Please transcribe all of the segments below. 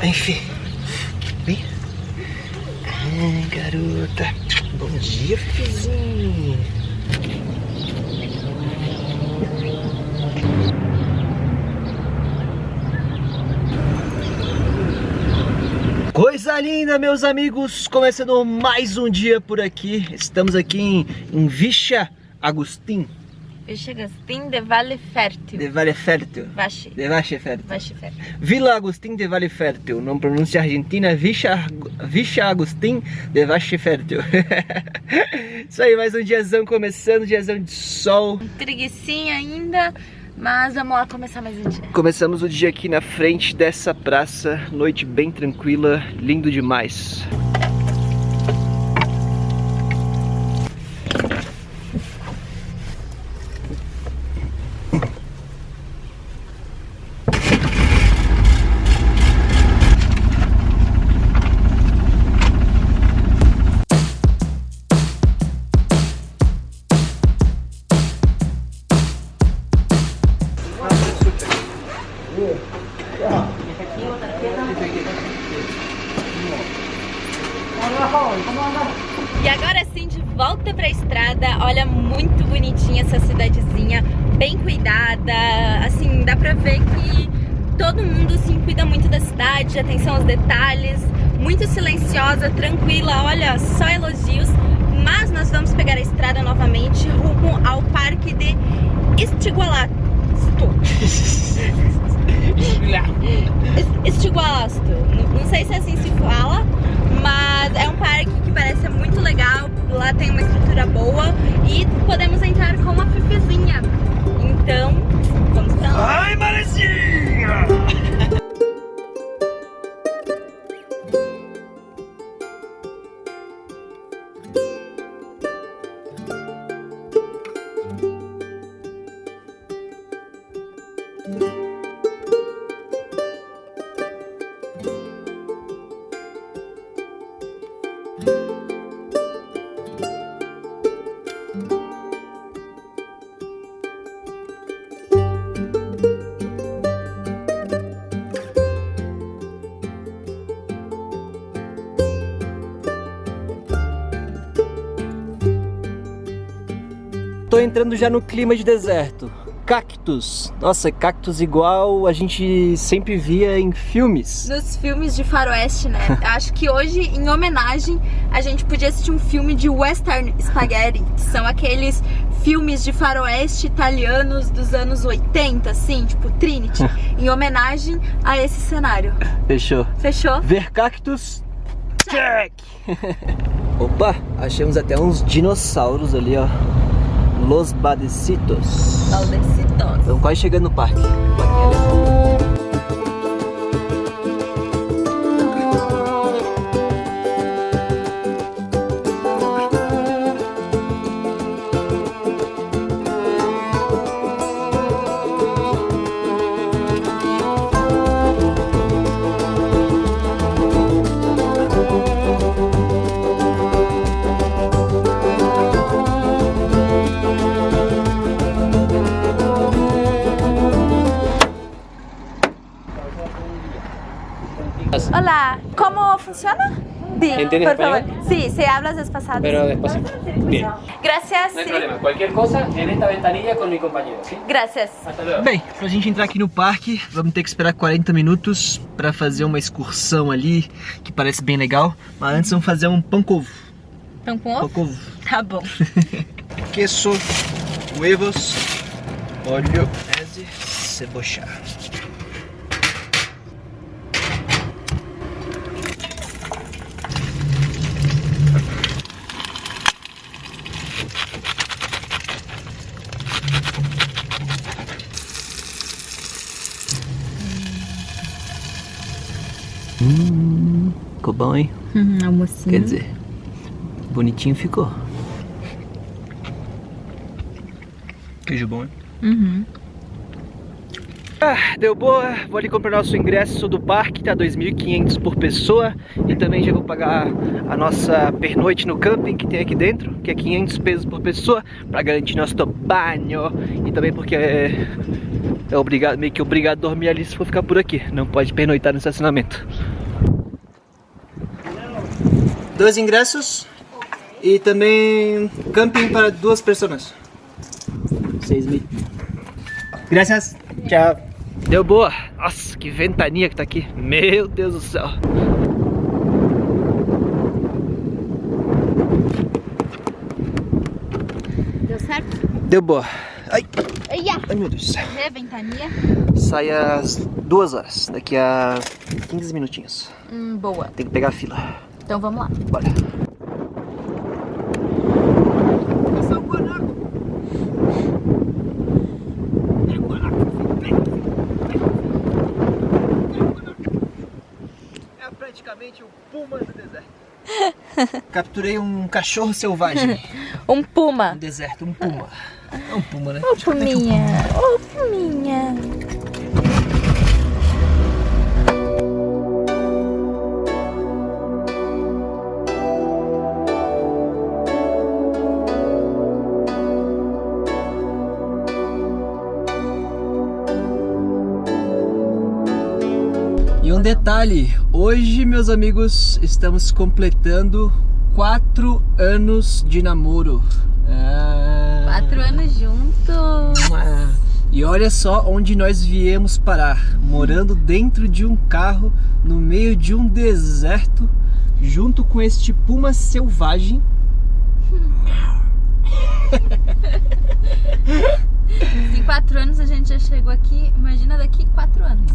Enfim. Bem. Ai, garota. Bom dia, Fifizinho. Coisa linda, meus amigos. Começando mais um dia por aqui. Estamos aqui em Vicha Agustín. Vicha Agustín de Valle Fértil. De Valle Fértil. Valle. De Valle Fértil. Valle Fértil. Vila Agustín de Valle Fértil. Não pronúncia argentina. Vicha Agustín de Valle Fértil. Isso aí, mais um diazão começando. Diazão de sol. Preguicinha ainda, mas vamos lá começar mais um dia. Começamos o dia aqui na frente dessa praça. Noite bem tranquila. Lindo demais. E agora sim, de volta pra estrada. Olha, muito bonitinha essa cidadezinha, bem cuidada. Assim, dá pra ver que todo mundo assim, cuida muito da cidade, atenção aos detalhes, muito silenciosa, tranquila, olha, só elogios. Mas nós vamos pegar a estrada novamente rumo ao parque de Estigualasto. Estigualasto, não sei se assim se fala, mas é um parque que parece muito legal. Lá tem uma estrutura boa e podemos entrar com uma Fifizinha. Então, vamos pra lá. Ai, Marezinha! Tô entrando já no clima de deserto. Cactos. Nossa, cactos igual a gente sempre via em filmes. Nos filmes de faroeste, né? Acho que hoje, em homenagem, a gente podia assistir um filme de Western Spaghetti, que são aqueles filmes de faroeste italianos dos anos 80, assim, tipo Trinity, em homenagem a esse cenário. Fechou. Fechou? Ver cactos. Check! Opa, achamos até uns dinossauros ali, ó. Los Badecitos. Badecitos. Estamos quase chegando no parque. Hola, ¿cómo funciona? ¿Entiendes por favor. español? Sí, se habla despacito. Pero despacito. Bien. Gracias. No hay Sí. problema. Cualquier cosa en esta ventanilla con mi compañero, ¿sí? Gracias. Hasta luego. Bem, pra gente entrar aqui no parque, vamos ter que esperar 40 minutos pra fazer uma excursão ali, que parece bem legal. Mas antes vamos fazer um pão-covo. Pão com ovo? Pão-covo. Tá bom. Queso, huevos, óleo, e cebolla. Ficou bom, hein? Almocinho. Quer dizer, bonitinho ficou. Queijo bom, hein? Deu boa, vou ali comprar nosso ingresso do parque, tá 2.500 por pessoa. E também já vou pagar a nossa pernoite no camping que tem aqui dentro, que é 500 pesos por pessoa, pra garantir nosso banho. E também porque é obrigado, meio que obrigado a dormir ali se for ficar por aqui, não pode pernoitar no estacionamento. 2 ingressos e também camping para 2 pessoas. 6.000. Graças. Tchau. Deu boa. Nossa, que ventania que tá aqui. Meu Deus do céu. Deu certo? Deu boa. Ai, Eia! ai meu Deus. Vê, ventania? Sai às 2 horas. Daqui a 15 minutinhos. Boa. Tem que pegar a fila. Então vamos lá. Bora. É praticamente o puma do deserto. Capturei um cachorro selvagem. Um puma. No deserto, um puma. É um puma, né? Ô, puminha. Ô, puminha. E um detalhe, hoje, meus amigos, estamos completando 4 anos de namoro. 4 anos juntos. E olha só onde nós viemos parar, morando dentro de um carro, no meio de um deserto, junto com este puma selvagem. Se em 4 anos a gente já chegou aqui, imagina daqui 4 anos.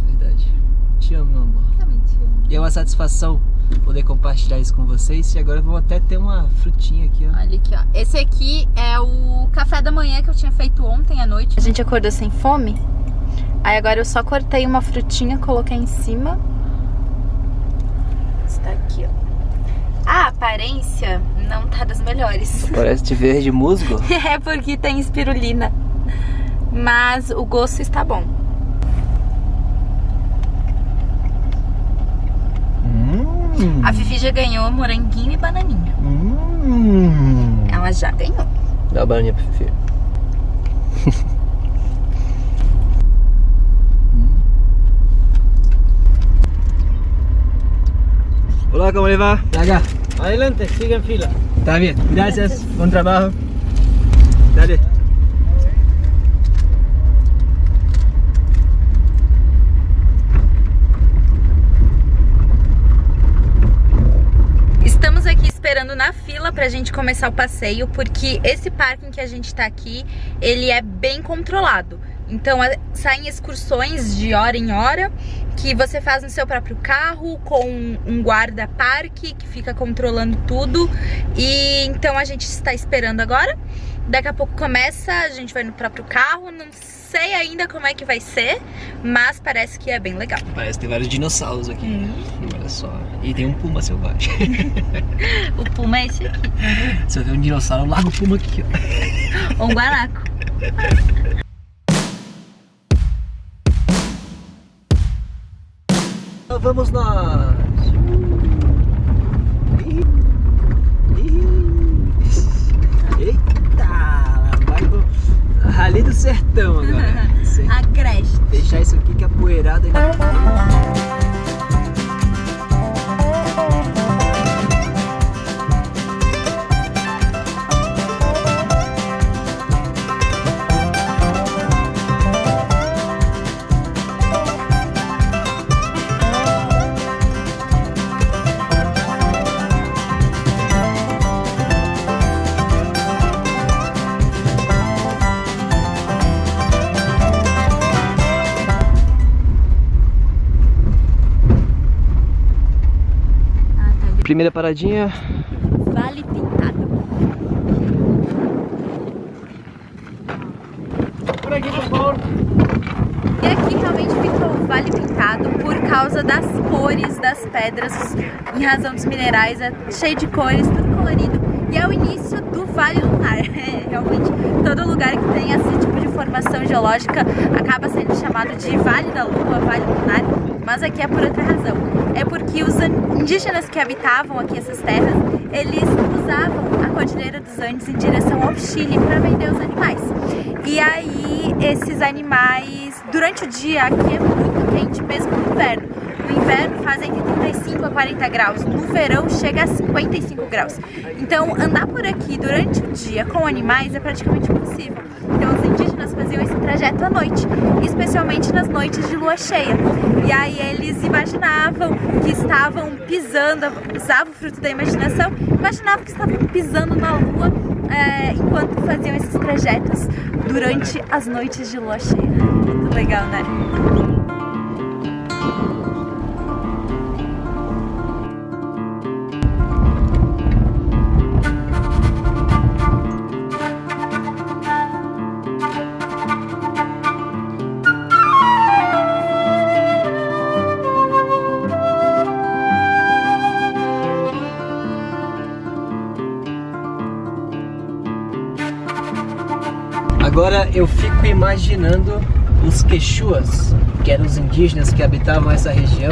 Verdade. Te amo, amor. Também te amo. E é uma satisfação poder compartilhar isso com vocês. E agora vamos até ter uma frutinha aqui, ó. Olha aqui, ó. Esse aqui é o café da manhã que eu tinha feito ontem à noite. A gente acordou sem fome. Aí agora eu só cortei uma frutinha, coloquei em cima. Está aqui, ó. A aparência não tá das melhores. Parece de verde musgo. É porque tem espirulina. Mas o gosto está bom. A Fifi já ganhou moranguinho e bananinha. Ela já ganhou. Dá a bananinha pra Fifi. Olá, ¿cómo le va? Acá. Adelante, sigue en fila. Está bien, gracias. Buen trabajo. Dale. Estamos aqui esperando na fila pra gente começar o passeio, porque esse parque em que a gente tá aqui, ele é bem controlado. Então saem excursões de hora em hora, que você faz no seu próprio carro, com um guarda-parque que fica controlando tudo. E então a gente está esperando agora. Daqui a pouco começa, a gente vai no próprio carro, não sei ainda como é que vai ser, mas parece que é bem legal. Parece que tem vários dinossauros aqui. Olha só. E tem um puma selvagem. O puma é esse aqui. Se eu ver um dinossauro, eu largo o puma aqui, ó. Um guanaco. Vamos nós! Eita! Vai pro Rally do Sertão agora. Agreste. Deixar isso aqui que a poeirada ainda... Primeira paradinha. Vale Pintado. Por aqui, por favor. E aqui realmente ficou o Vale Pintado por causa das cores das pedras, em razão dos minerais, é cheio de cores, tudo colorido. e é o início do Vale Lunar. Realmente, todo lugar que tem esse tipo de formação geológica acaba sendo chamado de Vale da Lua, Vale Lunar, mas aqui é por outra razão. É porque os indígenas que habitavam aqui essas terras, eles cruzavam a Cordilheira dos Andes em direção ao Chile para vender os animais. E aí, esses animais, durante o dia, aqui é muito quente, mesmo no inverno. No inverno faz entre 35 a 40 graus, no verão chega a 55 graus. Então andar por aqui durante o dia com animais é praticamente impossível. Então os indígenas faziam esse trajeto à noite, especialmente nas noites de lua cheia. E aí eles imaginavam que estavam pisando, usavam o fruto da imaginação, imaginavam que estavam pisando na lua enquanto faziam esses trajetos durante as noites de lua cheia. Muito legal, né? Agora eu fico imaginando os quechuas, que eram os indígenas que habitavam essa região,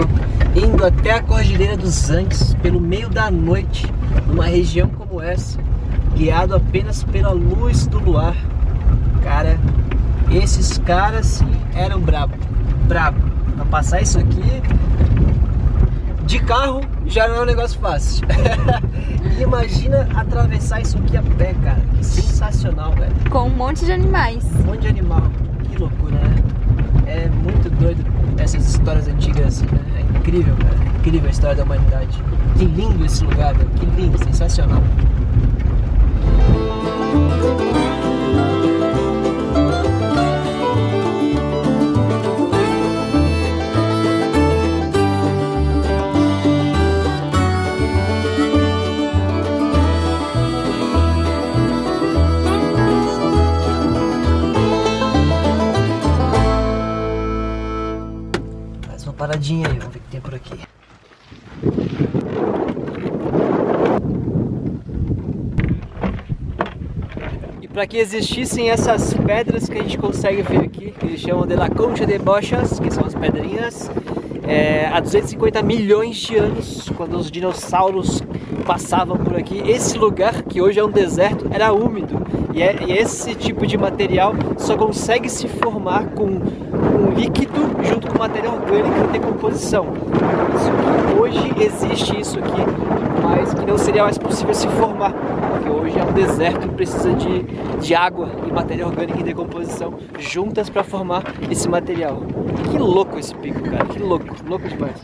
indo até a Cordilheira dos Andes pelo meio da noite, numa região como essa, guiado apenas pela luz do luar. Cara, esses caras sim eram brabo. Pra passar isso aqui de carro já não é um negócio fácil. Imagina atravessar isso aqui a pé, cara. Que sensacional, velho. Com um monte de animais. Um monte de animal. Que loucura, né? É muito doido essas histórias antigas assim, né? É incrível, cara. É incrível a história da humanidade. Que lindo esse lugar, velho. Que lindo, sensacional. Paradinha aí, vamos ver o que tem por aqui. E para que existissem essas pedras que a gente consegue ver aqui, que eles chamam de La Concha de Bochas, que são as pedrinhas, há 250 milhões de anos, quando os dinossauros passavam por aqui, esse lugar, que hoje é um deserto, era úmido. E esse tipo de material só consegue se formar com um líquido junto com matéria orgânica em decomposição. Isso aqui, hoje existe isso aqui, mas que não seria mais possível se formar, porque hoje é um deserto e precisa de água e matéria orgânica em decomposição juntas para formar esse material. Que louco esse pico, cara, que louco, louco demais.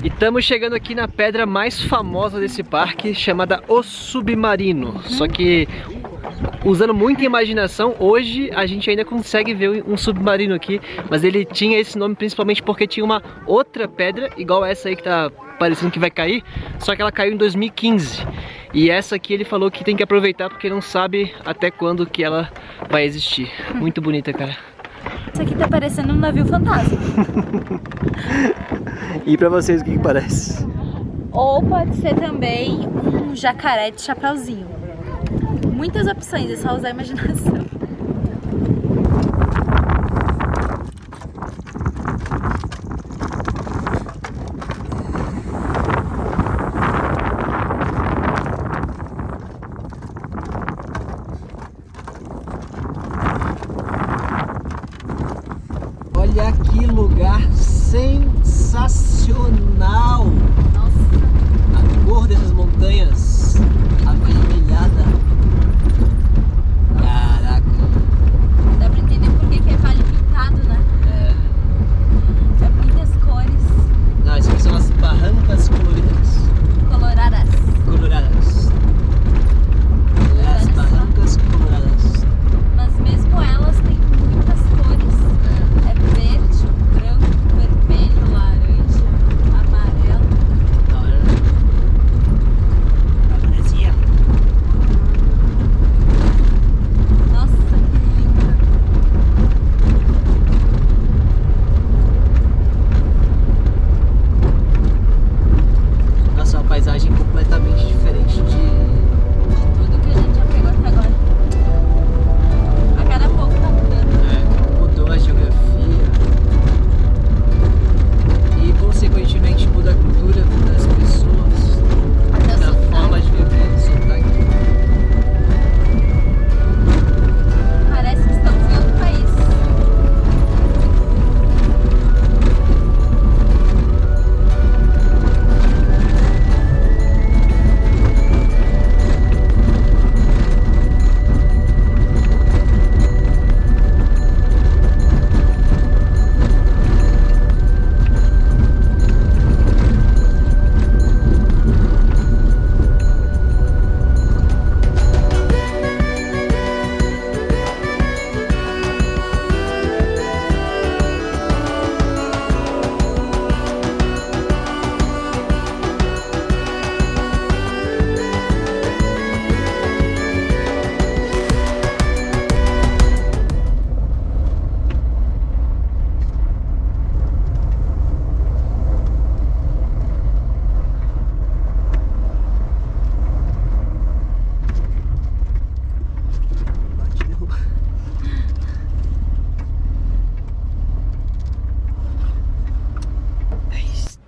Estamos chegando aqui na pedra mais famosa desse parque, chamada O Submarino. Só que, usando muita imaginação, hoje a gente ainda consegue ver um submarino aqui, mas ele tinha esse nome principalmente porque tinha uma outra pedra, igual essa aí que tá parecendo que vai cair, só que ela caiu em 2015. E essa aqui ele falou que tem que aproveitar porque não sabe até quando que ela vai existir. Muito bonita, cara. Isso aqui tá parecendo um navio fantasma. E pra vocês o que parece? Ou pode ser também um jacaré de chapeuzinho. Muitas opções, é só usar a imaginação. Olha que lugar sensacional! Nossa! A cor dessas montanhas avermelhada. Caraca! Dá pra entender por que é vale pintado, né? É muitas cores. Não, isso aqui são as barrancas coloridas. Coloradas. Coloradas.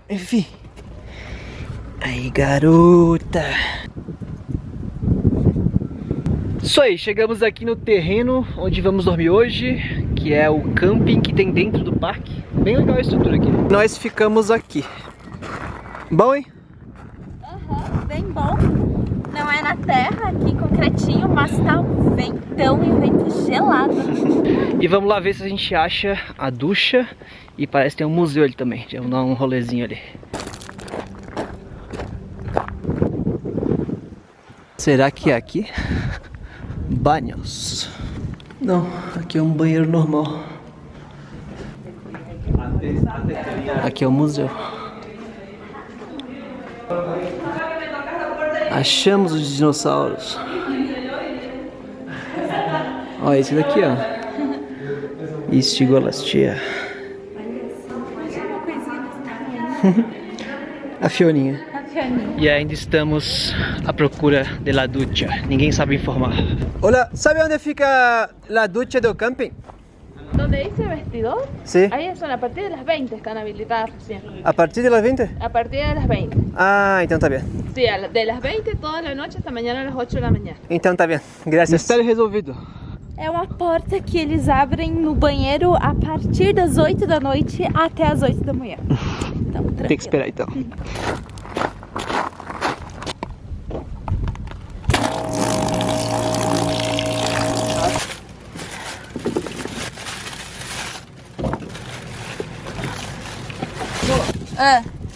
Enfim. Aí, garota. Isso aí, chegamos aqui no terreno onde vamos dormir hoje, que é o camping que tem dentro do parque. Bem legal a estrutura aqui. Nós ficamos aqui. Bom, hein? Aham, bem bom. Não é na terra, aqui concretinho, mas tá um ventão e um vento gelado. E vamos lá ver se a gente acha a ducha. E parece que tem um museu ali também. Vamos dar um rolezinho ali. Será que é aqui? Banhos. Não, aqui é um banheiro normal. Aqui é o museu. Achamos os dinossauros. Ó, esse daqui, ó. Estigolastia. A Fioninha. E ainda estamos à procura de la ducha. Ninguém sabe informar. Olá, sabe onde fica a ducha do camping? ¿Dónde dice vestidor? Sí. Ahí son a partir de las 20 están habilitadas recién. A partir de las 20? A partir de las 20. Ah, então tá bem. Sí, de las 20 toda la noche hasta mañana a las 8 de la mañana. Então tá bem. Graças. Mistério resolvido. É uma porta que eles abrem no banheiro a partir das 8 da noite até as 8 da manhã. Então, tranquilo. Tem que esperar então.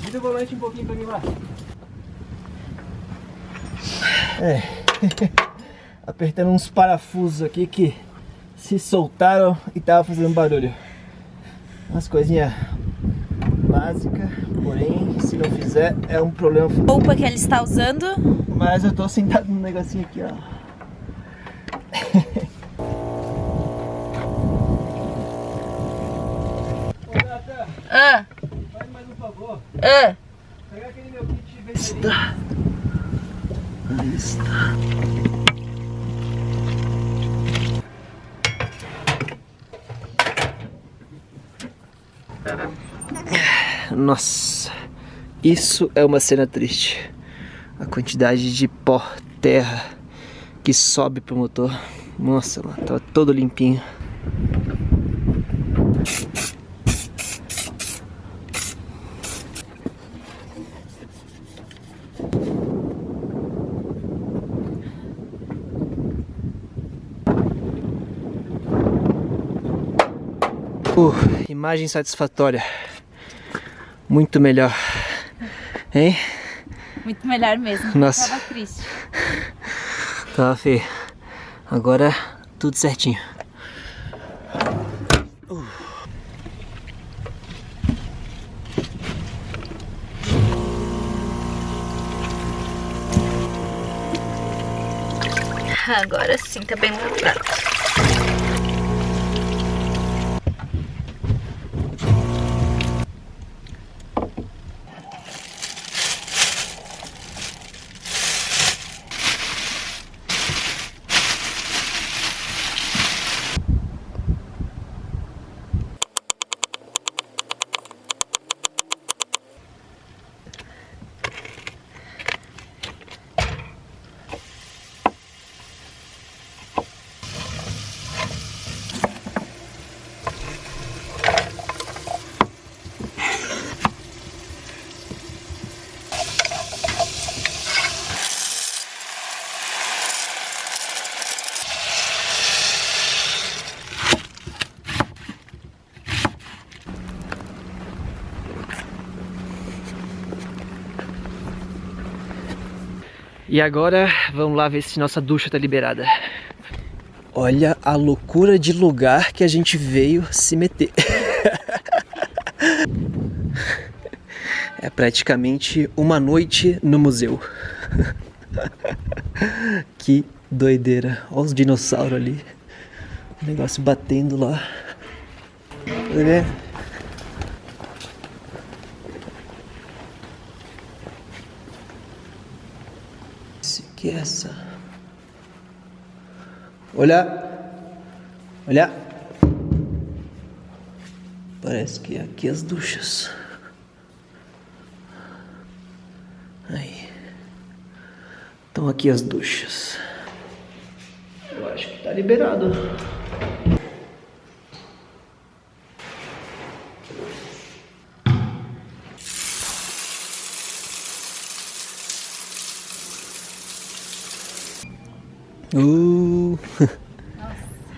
Vira o volante um pouquinho pra mim lá. É. Apertando uns parafusos aqui que se soltaram e tava fazendo barulho. Umas coisinhas básicas, porém, se não fizer é um problema. Roupa que ele está usando. Mas eu tô sentado num negocinho aqui, ó. Faz mais um favor. Pega aquele meu kit de veterinário. Aí está. Nossa, isso é uma cena triste. A quantidade de pó, terra que sobe pro motor. Nossa, mano, tava todo limpinho. Imagem satisfatória. Muito melhor. Hein? Muito melhor mesmo. Nossa. Tava triste. Tava feio. Agora tudo certinho. Agora sim, tá bem lavado. E agora vamos lá ver se nossa ducha tá liberada. Olha a loucura de lugar que a gente veio se meter. É praticamente uma noite no museu. Que doideira. Olha os dinossauros ali. O negócio batendo lá. Tá vendo? Que é essa? Olha! Olha! Parece que é aqui as duchas. Aí. Estão aqui as duchas. Eu acho que tá liberado.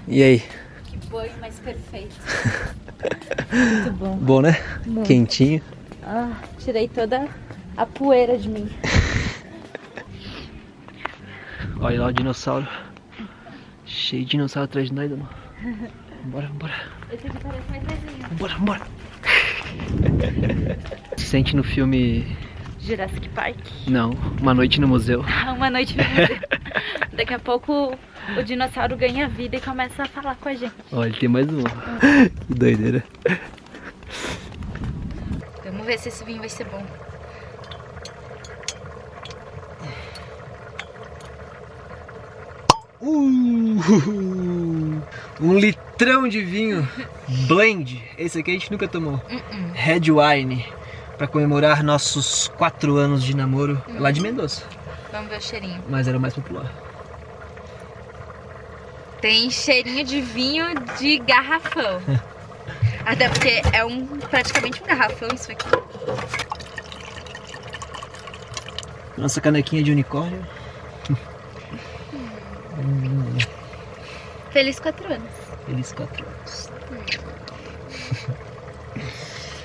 E aí? Que banho mais perfeito. Muito bom. Bom, né? Muito. Quentinho. Ah, tirei toda a poeira de mim. Olha lá o dinossauro. Cheio de dinossauro atrás de nós, mano. Bora, bora. Esse aqui parece mais levinho. Bora, bora. Se sente no filme... Jurassic Park. Não, Uma Noite no Museu. Uma noite no museu. Daqui a pouco o dinossauro ganha vida e começa a falar com a gente. Olha, tem mais um. Que doideira. Vamos ver se esse vinho vai ser bom. Um litrão de vinho blend. Esse aqui a gente nunca tomou. Red Wine. Pra comemorar nossos 4 anos de namoro lá de Mendoza. Vamos ver o cheirinho. Mas era o mais popular. Tem cheirinho de vinho de garrafão. Até porque é praticamente um garrafão isso aqui. Nossa canequinha de unicórnio. Feliz 4 anos. Feliz 4 anos.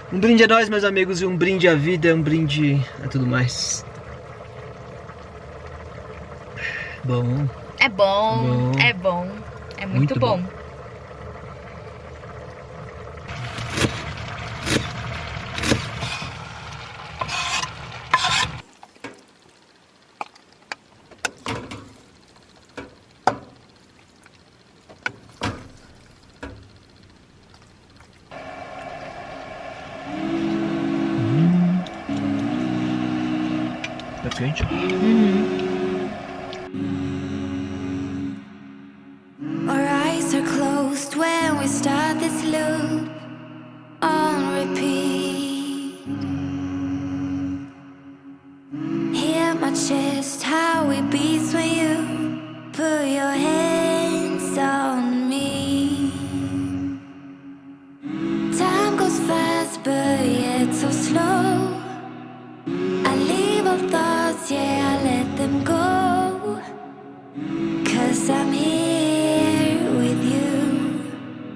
Um brinde a nós, meus amigos, e um brinde à vida, um brinde a tudo mais. Bom. É bom, é bom. É muito bom. Tá quente? Our eyes are closed when we start this loop on repeat. Hear my chest, how it beats when you put your hands on me. Time goes fast, but yet so slow. I leave all thoughts